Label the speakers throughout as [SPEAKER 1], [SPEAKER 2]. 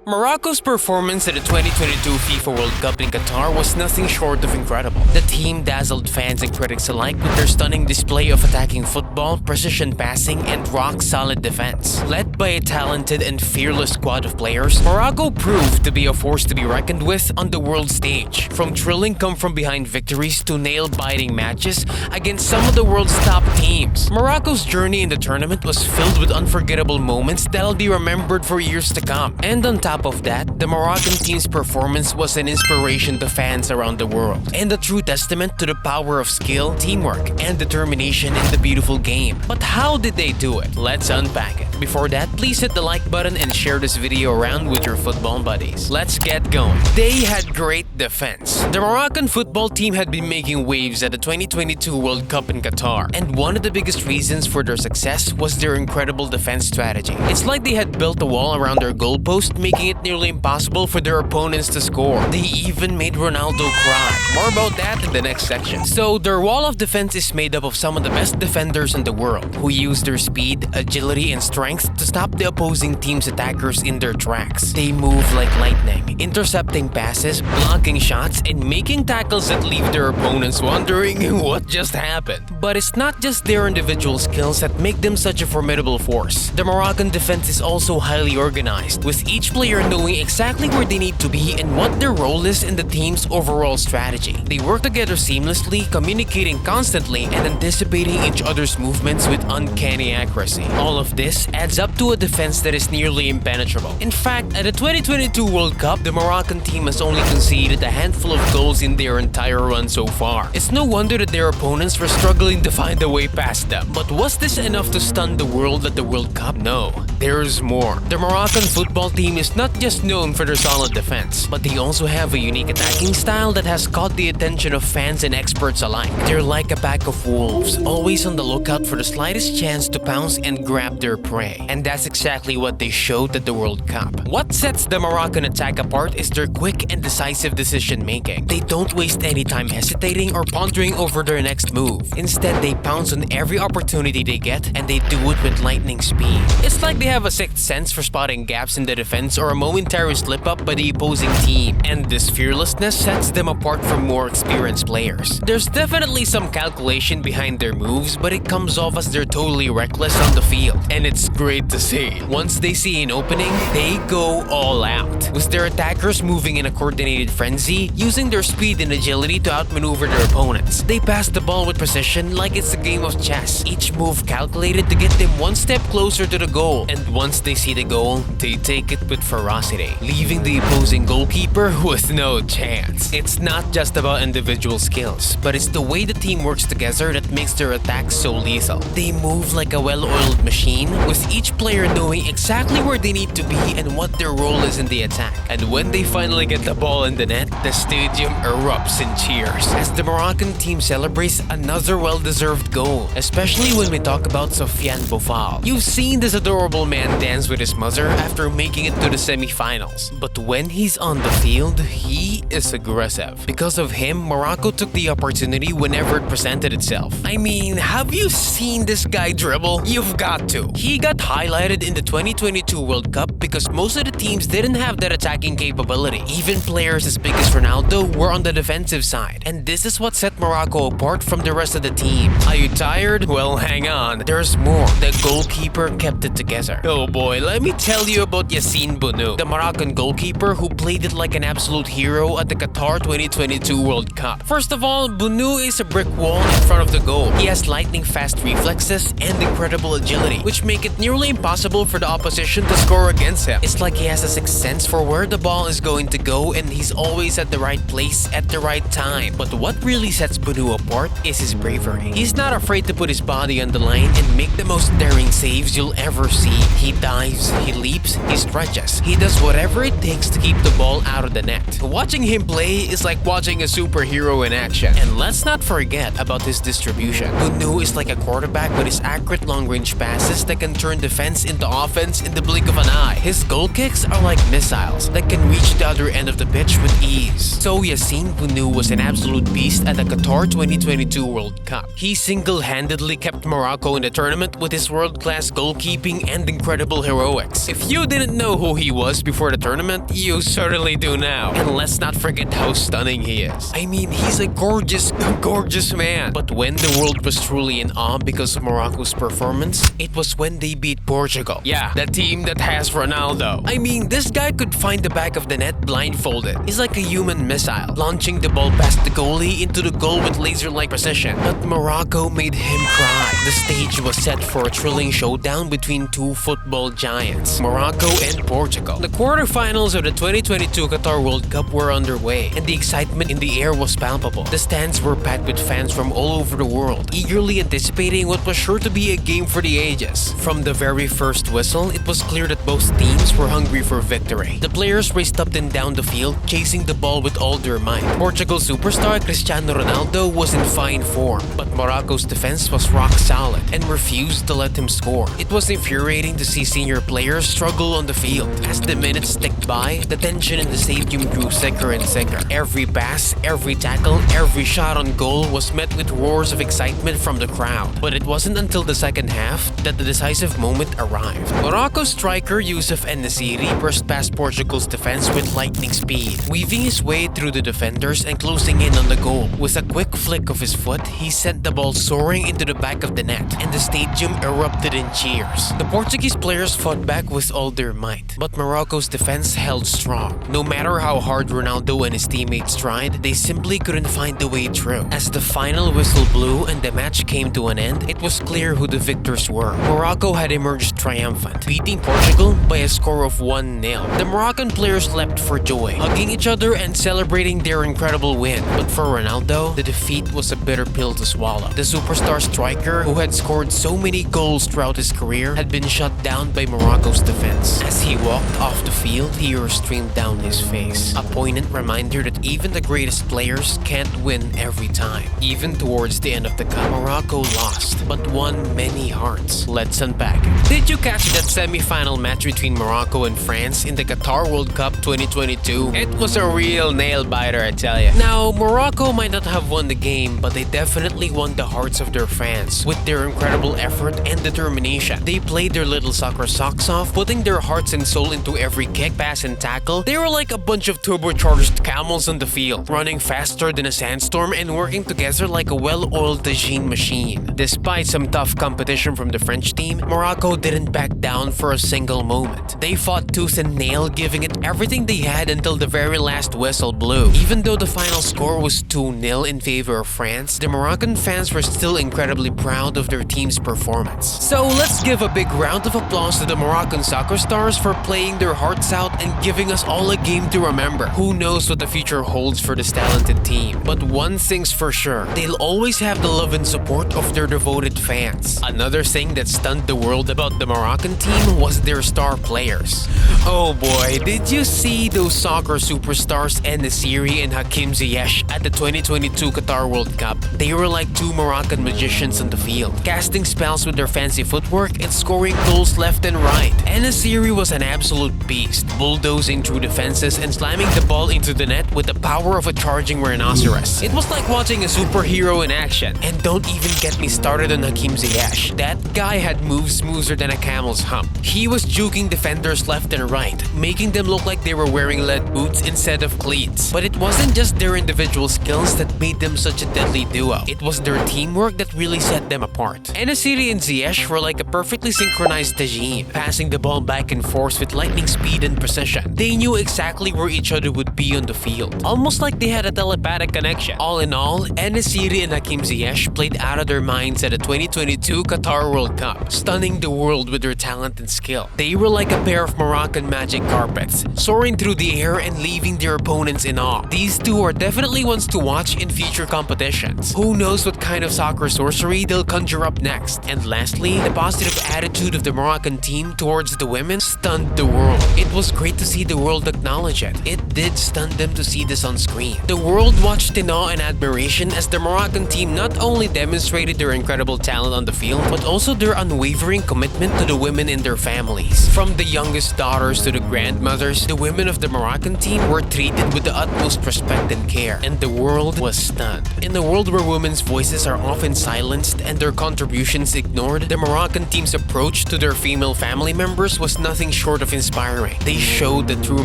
[SPEAKER 1] Morocco's performance at the 2022 FIFA World Cup in Qatar was nothing short of incredible. The team dazzled fans and critics alike with their stunning display of attacking football, precision passing, and rock-solid defense. Led by a talented and fearless squad of players, Morocco proved to be a force to be reckoned with on the world stage. From thrilling come-from-behind victories to nail-biting matches against some of the world's top teams, Morocco's journey in the tournament was filled with unforgettable moments that'll be remembered for years to come. And on top of that, the Moroccan team's performance was an inspiration to fans around the world, and a true testament to the power of skill, teamwork, and determination in the beautiful game. But how did they do it? Let's unpack it. Before that, please hit the like button and share this video around with your football buddies. Let's get going. They had great defense. The Moroccan football team had been making waves at the 2022 World Cup in Qatar, and one of the biggest reasons for their success was their incredible defense strategy. It's like they had built a wall around their goalpost, making it nearly impossible for their opponents to score. They even made Ronaldo cry. More about that in the next section. So, their wall of defense is made up of some of the best defenders in the world, who use their speed, agility, and strength to stop the opposing team's attackers in their tracks. They move like lightning, intercepting passes, blocking shots, and making tackles that leave their opponents wondering what just happened. But it's not just their individual skills that make them such a formidable force. The Moroccan defense is also highly organized, with each player knowing exactly where they need to be and what their role is in the team's overall strategy. They work together seamlessly, communicating constantly and anticipating each other's movements with uncanny accuracy. All of this adds up to a defense that is nearly impenetrable. In fact, at the 2022 World Cup, the Moroccan team has only conceded a handful of goals in their entire run so far. It's no wonder that their opponents were struggling to find a way past them. But was this enough to stun the world at the World Cup? No, there's more. The Moroccan football team is not just known for their solid defense, but they also have a unique attacking style that has caught the attention of fans and experts alike. They're like a pack of wolves, always on the lookout for the slightest chance to pounce and grab their prey. And that's exactly what they showed at the World Cup. What sets the Moroccan attack apart is their quick and decisive decision making. They don't waste any time hesitating or pondering over their next move. Instead, they pounce on every opportunity they get, and they do it with lightning speed. It's like they have a sixth sense for spotting gaps in the defense or a momentary slip-up by the opposing team, and this fearlessness sets them apart from more experienced players. There's definitely some calculation behind their moves, but it comes off as they're totally reckless on the field, and it's great to see. Once they see an opening, they go all out, with their attackers moving in a coordinated frenzy, using their speed and agility to outmaneuver their opponents. They pass the ball with precision like it's a game of chess, each move calculated to get them one step closer to the goal, and once they see the goal, they take it with ferocity, leaving the opposing goalkeeper with no chance. It's not just about individual skills, but it's the way the team works together that makes their attacks so lethal. They move like a well-oiled machine, with each player knowing exactly where they need to be and what their role is in the attack. And when they finally get the ball in the net, the stadium erupts in cheers as the Moroccan team celebrates another well-deserved goal, especially when we talk about Sofiane Boufal. You've seen this adorable man dance with his mother after making it to the semi-finals, but when he's on the field, he is aggressive. Because of him, Morocco took the opportunity whenever it presented itself. I mean, have you seen this guy dribble? You've got to. He got highlighted in the 2022 World Cup because most of the teams didn't have that attacking capability. Even players as big as Ronaldo were on the defensive side, and this is what set Morocco apart from the rest of the team. Are you tired? Well, hang on. There's more. The goalkeeper kept it together. Oh boy, let me tell you about Yassine Bounou, the Moroccan goalkeeper who played it like an absolute hero at the Qatar 2022 World Cup. First of all, Bounou is a brick wall in front of the goal. He has lightning-fast reflexes and incredible agility, which make it nearly impossible for the opposition to score against him. It's like he has a sixth sense for where the ball is going to go, and he's always at the right place at the right time. But what really sets Bounou apart is his bravery. He's not afraid to put his body on the line and make the most daring saves you'll ever see. He dives, he leaps, he stretches. He does whatever it takes to keep the ball out of the net. Watching him play is like watching a superhero in action. And let's not forget about his distribution. Bounou is like a quarterback with his accurate long-range passes that can turn turn defense into offense in the blink of an eye. His goal kicks are like missiles that can reach the other end of the pitch with ease. So Yassine Bounou was an absolute beast at the Qatar 2022 World Cup. He single-handedly kept Morocco in the tournament with his world-class goalkeeping and incredible heroics. If you didn't know who he was before the tournament, you certainly do now. And let's not forget how stunning he is. I mean, he's a gorgeous, gorgeous man. But when the world was truly in awe because of Morocco's performance, it was when they beat Portugal. Yeah, the team that has Ronaldo. I mean, this guy could find the back of the net blindfolded. He's like a human missile, launching the ball past the goalie into the goal with laser-like precision. But Morocco made him cry. The stage was set for a thrilling showdown between two football giants, Morocco and Portugal. The quarterfinals of the 2022 Qatar World Cup were underway, and the excitement in the air was palpable. The stands were packed with fans from all over the world, eagerly anticipating what was sure to be a game for the ages. From the very first whistle, it was clear that both teams were hungry for victory. The players raced up and down the field, chasing the ball with all their might. Portugal's superstar Cristiano Ronaldo was in fine form, but Morocco's defense was rock solid and refused to let him score. It was infuriating to see senior players struggle on the field. As the minutes ticked by, the tension in the stadium grew thicker and thicker. Every pass, every tackle, every shot on goal was met with roars of excitement from the crowd. But it wasn't until the second half that the decisive moment arrived. Morocco's striker Youssef En-Nesyri burst past Portugal's defense with lightning speed, weaving his way through the defenders and closing in on the goal. With a quick flick of his foot, he sent the ball soaring into the back of the net, and the stadium erupted in cheers. The Portuguese players fought back with all their might, but Morocco's defense held strong. No matter how hard Ronaldo and his teammates tried, they simply couldn't find the way through. As the final whistle blew and the match came to an end, it was clear who the victors were. Morocco had emerged triumphant, beating Portugal by a score of 1-0. The Moroccan players leapt for joy, hugging each other and celebrating their incredible win. But for Ronaldo, the defeat was a bitter pill to swallow. The superstar striker, who had scored so many goals throughout his career, had been shut down by Morocco's defense. As he walked off the field, tears streamed down his face. A poignant reminder that even the greatest players can't win every time. Even towards the end of the cup, Morocco lost, but won many hearts. Let's unpack it. Did you catch that semi-final match between Morocco and France in the Qatar World Cup 2022? It was a real nail-biter, I tell you. Now, Morocco might not have won the game, but they definitely won the hearts of their fans with their incredible effort and determination. They played their little soccer socks off, putting their hearts and soul into every kick, pass, and tackle. They were like a bunch of turbocharged camels on the field, running faster than a sandstorm and working together like a well-oiled tagine machine. Despite some tough competition from the French team, Morocco didn't back down for a single moment. They fought tooth and nail, giving it everything they had until the very last whistle blew. Even though the final score was 2-0 in favor of France, the Moroccan fans were still incredibly proud of their team's performance. So let's give a big round of applause to the Moroccan soccer stars for playing their hearts out and giving us all a game to remember. Who knows what the future holds for this talented team? But one thing's for sure, they'll always have the love and support of their devoted fans. Another thing that stunned the world about the Moroccan team was their star players. Oh boy, did you see those soccer superstars En-Nesyri and Hakim Ziyech at the 2022 Qatar World Cup? They were like two Moroccan magicians on the field, casting spells with their fancy footwork and scoring goals left and right. En-Nesyri was an absolute beast, bulldozing through defenses and slamming the ball into the net with the power of a charging rhinoceros. It was like watching a superhero in action. And don't even get me started on Hakim Ziyech. That guy had moves smoother than a camel's hump. He was juking defenders left and right, making them look like they were wearing lead boots instead of cleats. But it wasn't just their individual skills that made them such a deadly duo. It was their teamwork that really set them apart. En-Nesyri and Ziyech were like a perfectly synchronized tagine, passing the ball back and forth with lightning speed and precision. They knew exactly where each other would be on the field, almost like they had a telepathic connection. All in all, En-Nesyri and Hakim Ziyech played out of their minds at the 2022 Qatar World Cup, stunning the world with their talent and skill. They were like a pair of Moroccan magic carpets, soaring through the air and leaving their opponents in awe. These two are definitely ones to watch in future competitions. Who knows what kind of soccer sorcery they'll conjure up next. And lastly, the positive attitude of the Moroccan team towards the women stunned the world. It was great to see the world acknowledge it. It did stun them to see this on screen. The world watched in awe and admiration as the Moroccan team not only demonstrated their incredible talent on the field, but also their unwavering unwavering commitment to the women in their families. From the youngest daughters to the grandmothers, the women of the Moroccan team were treated with the utmost respect and care, and the world was stunned. In a world where women's voices are often silenced and their contributions ignored, the Moroccan team's approach to their female family members was nothing short of inspiring. They showed that true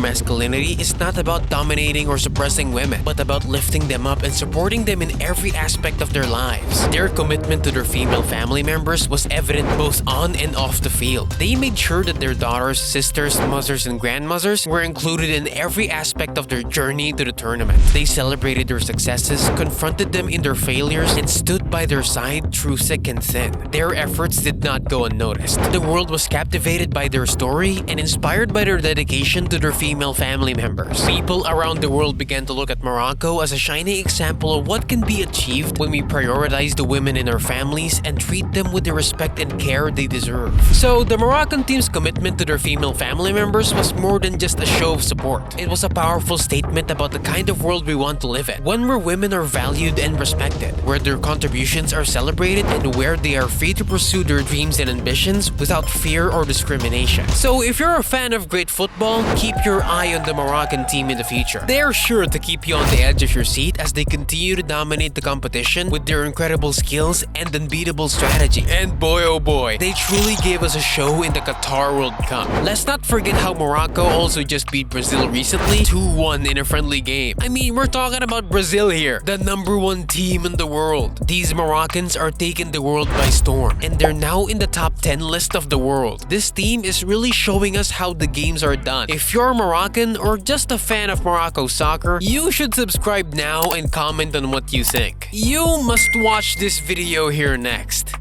[SPEAKER 1] masculinity is not about dominating or suppressing women, but about lifting them up and supporting them in every aspect of their lives. Their commitment to their female family members was evident both on and off the field. They made sure that their daughters, sisters, mothers, and grandmothers were included in every aspect of their journey to the tournament. They celebrated their successes, confronted them in their failures, and stood by their side through thick and thin. Their efforts did not go unnoticed. The world was captivated by their story and inspired by their dedication to their female family members. People around the world began to look at Morocco as a shining example of what can be achieved when we prioritize the women in our families and treat them with the respect and care they deserve. So, the Moroccan team's commitment to their female family members was more than just a show of support. It was a powerful statement about the kind of world we want to live in. One where women are valued and respected, where their contributions are celebrated, and where they are free to pursue their dreams and ambitions without fear or discrimination. So, if you're a fan of great football, keep your eye on the Moroccan team in the future. They are sure to keep you on the edge of your seat as they continue to dominate the competition with their incredible skills and unbeatable strategy. And boy oh boy, they truly gave us a show in the Qatar World Cup. Let's not forget how Morocco also just beat Brazil recently 2-1 in a friendly game. I mean, we're talking about Brazil here, the #1 team in the world. These Moroccans are taking the world by storm, and they're now in the top 10 list of the world. This team is really showing us how the games are done. If you're Moroccan or just a fan of Morocco soccer, you should subscribe now and comment on what you think. You must watch this video here next.